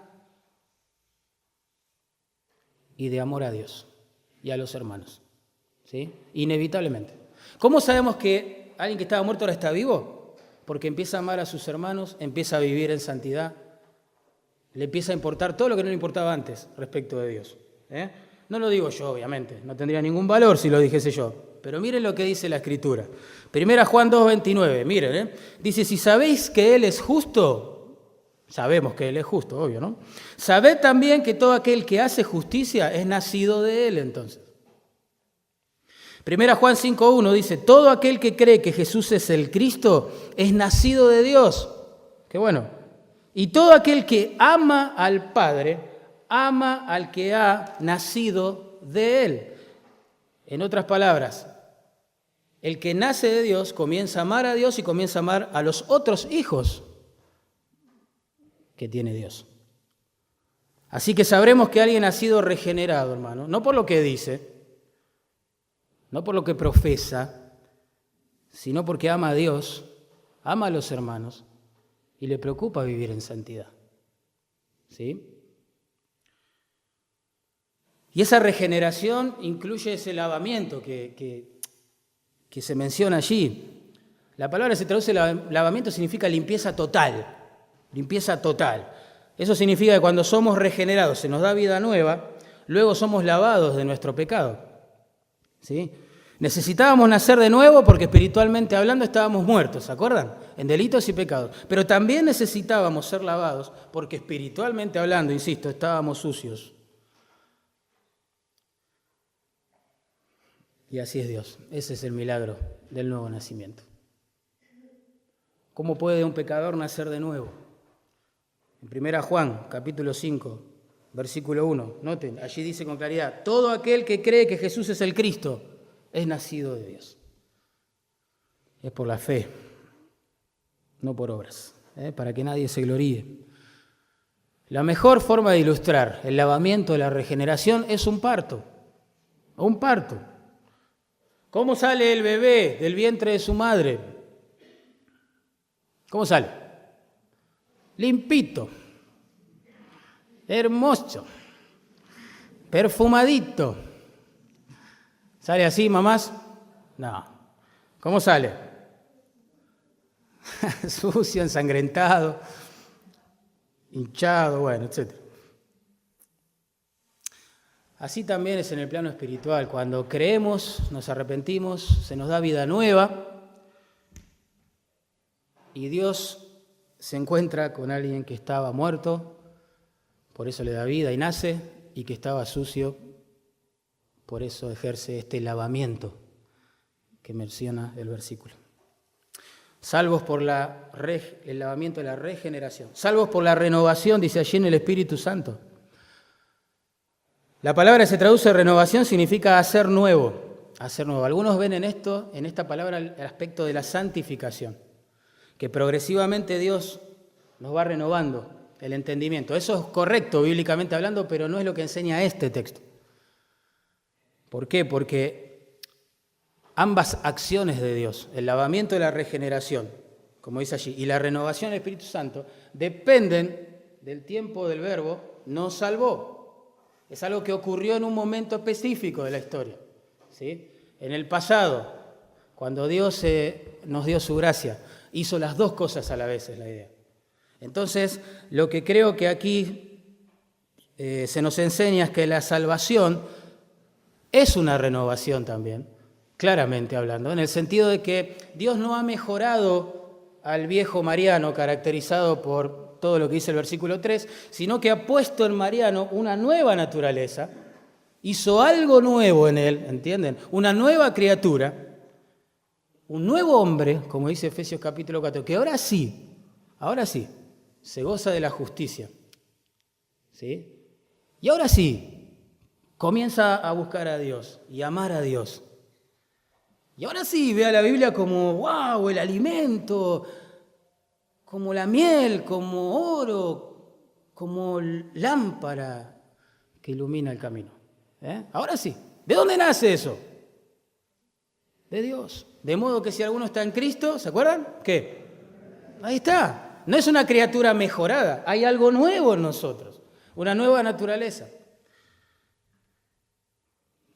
y de amor a Dios y a los hermanos. ¿Sí? Inevitablemente. ¿Cómo sabemos que alguien que estaba muerto ahora está vivo? Porque empieza a amar a sus hermanos, empieza a vivir en santidad, le empieza a importar todo lo que no le importaba antes respecto de Dios. No lo digo yo, obviamente, no tendría ningún valor si lo dijese yo, pero miren lo que dice la Escritura. 1 Juan 2:29, miren, dice, si sabéis que Él es justo, sabemos que Él es justo, obvio, ¿no? Sabed también que todo aquel que hace justicia es nacido de Él, entonces. 1 Juan 5:1 dice, todo aquel que cree que Jesús es el Cristo es nacido de Dios. Qué bueno. Y todo aquel que ama al Padre, ama al que ha nacido de Él. En otras palabras, el que nace de Dios comienza a amar a Dios y comienza a amar a los otros hijos que tiene Dios. Así que sabremos que alguien ha sido regenerado, hermano, no por lo que dice, no por lo que profesa, sino porque ama a Dios, ama a los hermanos y le preocupa vivir en santidad. ¿Sí? Y esa regeneración incluye ese lavamiento que se menciona allí. La palabra se traduce lavamiento, significa limpieza total. Limpieza total. Eso significa que cuando somos regenerados, se nos da vida nueva, luego somos lavados de nuestro pecado. ¿Sí? Necesitábamos nacer de nuevo porque espiritualmente hablando estábamos muertos, ¿se acuerdan? En delitos y pecados. Pero también necesitábamos ser lavados porque espiritualmente hablando, insisto, estábamos sucios. Y así es Dios. Ese es el milagro del nuevo nacimiento. ¿Cómo puede un pecador nacer de nuevo? En 1 Juan, capítulo 5, versículo 1, noten, allí dice con claridad, todo aquel que cree que Jesús es el Cristo es nacido de Dios. Es por la fe, no por obras, para que nadie se gloríe. La mejor forma de ilustrar el lavamiento de la regeneración es un parto. Un parto. ¿Cómo sale el bebé del vientre de su madre? ¿Cómo sale? Limpito, hermoso, perfumadito. ¿Sale así, mamás? No. ¿Cómo sale? Sucio, ensangrentado, hinchado, bueno, etc. Así también es en el plano espiritual. Cuando creemos, nos arrepentimos, se nos da vida nueva y Dios se encuentra con alguien que estaba muerto, por eso le da vida y nace, y que estaba sucio, por eso ejerce este lavamiento que menciona el versículo. Salvos por el lavamiento de la regeneración, salvos por la renovación, dice allí en el Espíritu Santo. La palabra se traduce renovación, significa hacer nuevo, hacer nuevo. Algunos ven en esta palabra, el aspecto de la santificación, que progresivamente Dios nos va renovando el entendimiento. Eso es correcto bíblicamente hablando, pero no es lo que enseña este texto. ¿Por qué? Porque ambas acciones de Dios, el lavamiento y la regeneración, como dice allí, y la renovación del Espíritu Santo, dependen del tiempo del verbo nos salvó. Es algo que ocurrió en un momento específico de la historia, ¿sí? En el pasado, cuando Dios nos dio su gracia, hizo las dos cosas a la vez, es la idea. Entonces, lo que creo que aquí se nos enseña es que la salvación es una renovación también, claramente hablando, en el sentido de que Dios no ha mejorado al viejo Mariano, caracterizado por todo lo que dice el versículo 3, sino que ha puesto en Mariano una nueva naturaleza, hizo algo nuevo en él, ¿entienden? Una nueva criatura, un nuevo hombre, como dice Efesios capítulo 4, que ahora sí, se goza de la justicia, ¿sí? Y ahora sí, comienza a buscar a Dios y amar a Dios. Y ahora sí, ve a la Biblia como, wow, el alimento, como la miel, como oro, como lámpara que ilumina el camino. Ahora sí, ¿de dónde nace eso? De Dios. De modo que si alguno está en Cristo, ¿se acuerdan? ¿Qué? Ahí está. No es una criatura mejorada, hay algo nuevo en nosotros, una nueva naturaleza.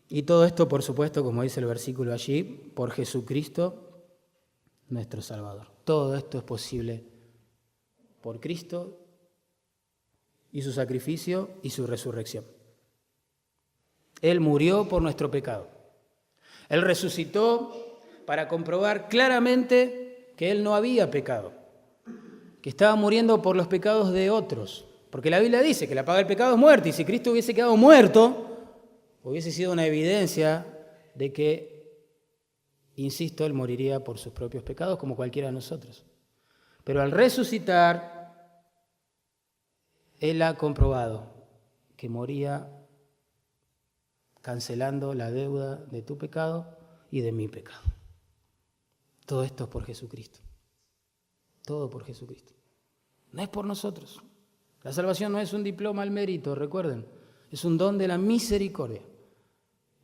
Y todo esto, por supuesto, como dice el versículo allí, por Jesucristo, nuestro Salvador. Todo esto es posible por Cristo y su sacrificio y su resurrección. Él murió por nuestro pecado. Él resucitó para comprobar claramente que Él no había pecado, que estaba muriendo por los pecados de otros. Porque la Biblia dice que la paga del pecado es muerte, y si Cristo hubiese quedado muerto, hubiese sido una evidencia de que, insisto, Él moriría por sus propios pecados como cualquiera de nosotros. Pero al resucitar, Él ha comprobado que moría cancelando la deuda de tu pecado y de mi pecado. Todo esto es por Jesucristo. Todo por Jesucristo. No es por nosotros. La salvación no es un diploma al mérito, recuerden. Es un don de la misericordia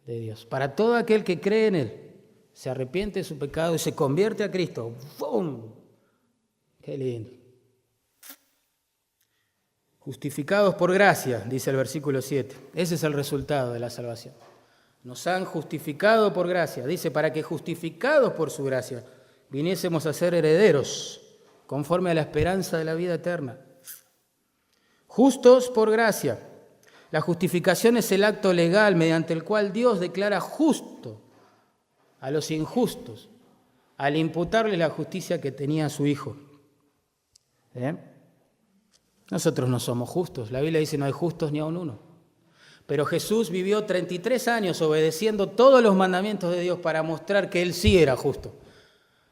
de Dios. Para todo aquel que cree en Él, se arrepiente de su pecado y se convierte a Cristo. ¡Bum! ¡Qué lindo! Justificados por gracia, dice el versículo 7. Ese es el resultado de la salvación. Nos han justificado por gracia. Dice, para que justificados por su gracia, viniésemos a ser herederos, conforme a la esperanza de la vida eterna. Justos por gracia. La justificación es el acto legal mediante el cual Dios declara justo a los injustos, al imputarle la justicia que tenía su Hijo. Nosotros no somos justos. La Biblia dice no hay justos ni aun uno. Pero Jesús vivió 33 años obedeciendo todos los mandamientos de Dios para mostrar que Él sí era justo.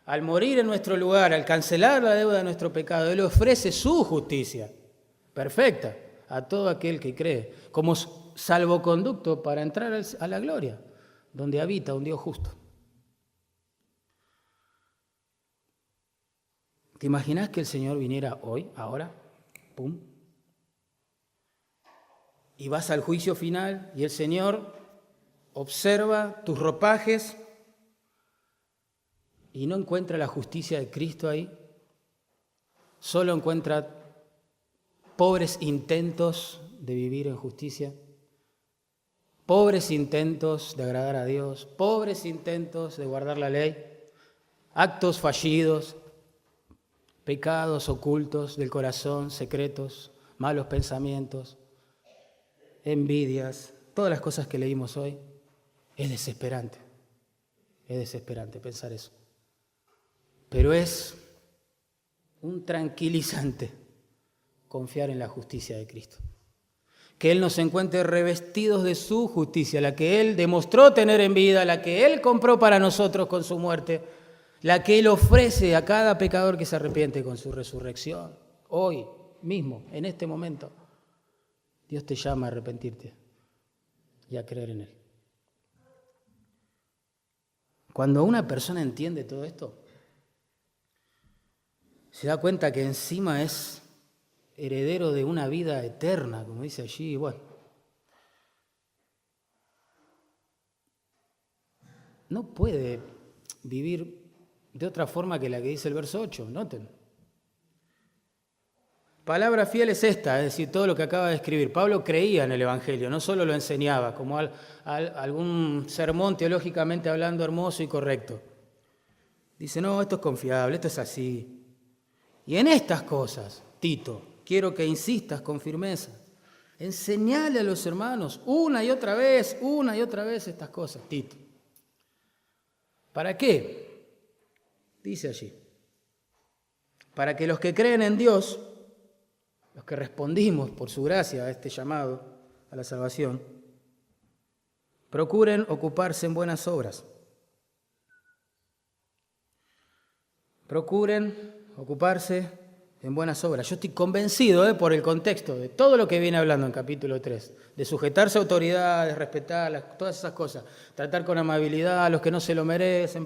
Al morir en nuestro lugar, al cancelar la deuda de nuestro pecado, Él ofrece su justicia perfecta a todo aquel que cree, como salvoconducto para entrar a la gloria, donde habita un Dios justo. ¿Te imaginas que el Señor viniera hoy, ahora? ¡Pum! Y vas al juicio final y el Señor observa tus ropajes y no encuentra la justicia de Cristo ahí. Solo encuentra pobres intentos de vivir en justicia, pobres intentos de agradar a Dios, pobres intentos de guardar la ley, actos fallidos, pecados ocultos del corazón, secretos, malos pensamientos, envidias, todas las cosas que leímos hoy, es desesperante. Es desesperante pensar eso. Pero es un tranquilizante confiar en la justicia de Cristo. Que Él nos encuentre revestidos de su justicia, la que Él demostró tener en vida, la que Él compró para nosotros con su muerte, la que Él ofrece a cada pecador que se arrepiente con su resurrección. Hoy mismo, en este momento, Dios te llama a arrepentirte y a creer en Él. Cuando una persona entiende todo esto, se da cuenta que encima es heredero de una vida eterna, como dice allí, bueno. No puede vivir de otra forma que la que dice el verso 8, noten. Palabra fiel es esta, es decir, todo lo que acaba de escribir. Pablo creía en el Evangelio, no solo lo enseñaba, como algún sermón teológicamente hablando hermoso y correcto. Dice, no, esto es confiable, esto es así. Y en estas cosas, Tito, quiero que insistas con firmeza. Enseñale a los hermanos una y otra vez estas cosas, Tito. ¿Para qué? Dice allí. Para que los que creen en Dios, los que respondimos por su gracia a este llamado a la salvación, procuren ocuparse en buenas obras. Procuren ocuparse en buenas obras. Yo estoy convencido por el contexto de todo lo que viene hablando en capítulo 3, de sujetarse a autoridades, respetarlas, todas esas cosas, tratar con amabilidad a los que no se lo merecen,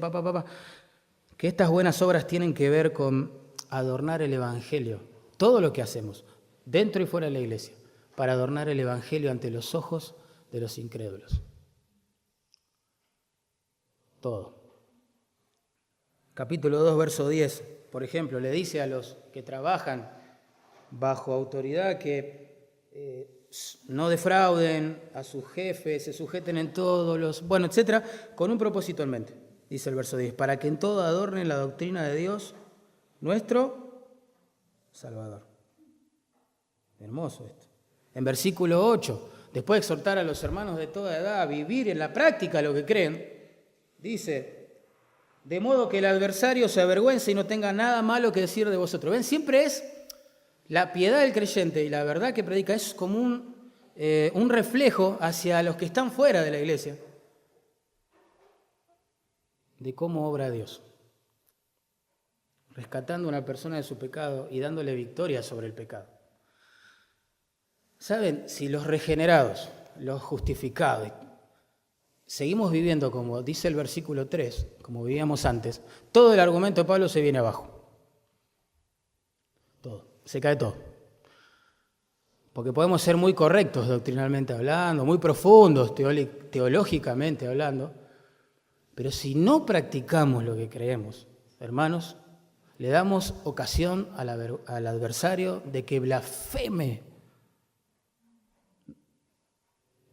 que estas buenas obras tienen que ver con adornar el Evangelio. Todo lo que hacemos, dentro y fuera de la iglesia, para adornar el Evangelio ante los ojos de los incrédulos. Todo. Capítulo 2, verso 10, por ejemplo, le dice a los que trabajan bajo autoridad que no defrauden a sus jefes, se sujeten en todos etcétera, con un propósito en mente, dice el verso 10, para que en todo adornen la doctrina de Dios, nuestro Salvador. Hermoso esto. En versículo 8, después de exhortar a los hermanos de toda edad a vivir en la práctica lo que creen, dice, de modo que el adversario se avergüence y no tenga nada malo que decir de vosotros. ¿Ven? Siempre es la piedad del creyente y la verdad que predica es como un reflejo hacia los que están fuera de la iglesia de cómo obra Dios, rescatando a una persona de su pecado y dándole victoria sobre el pecado. ¿Saben? Si los regenerados, los justificados, seguimos viviendo como dice el versículo 3, como vivíamos antes, todo el argumento de Pablo se viene abajo. Todo, se cae todo. Porque podemos ser muy correctos doctrinalmente hablando, muy profundos teológicamente hablando, pero si no practicamos lo que creemos, hermanos, le damos ocasión al adversario de que blasfeme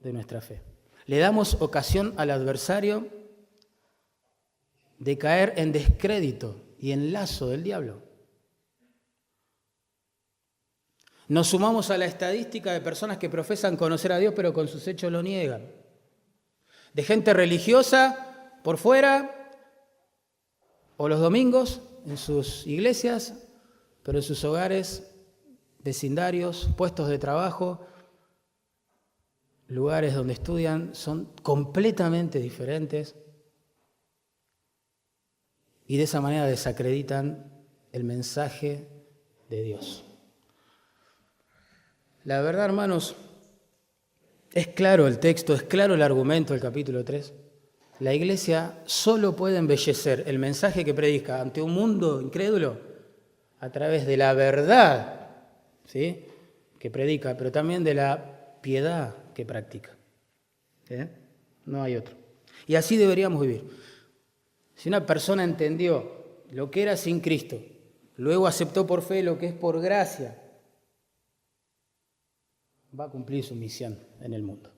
de nuestra fe. Le damos ocasión al adversario de caer en descrédito y en lazo del diablo. Nos sumamos a la estadística de personas que profesan conocer a Dios, pero con sus hechos lo niegan. De gente religiosa por fuera, o los domingos en sus iglesias, pero en sus hogares, vecindarios, puestos de trabajo, lugares donde estudian, son completamente diferentes y de esa manera desacreditan el mensaje de Dios. La verdad, hermanos, es claro el texto, es claro el argumento del capítulo 3. La iglesia solo puede embellecer el mensaje que predica ante un mundo incrédulo a través de la verdad, ¿sí?, que predica, pero también de la piedad que practica. No hay otro. Y así deberíamos vivir. Si una persona entendió lo que era sin Cristo, luego aceptó por fe lo que es por gracia, va a cumplir su misión en el mundo.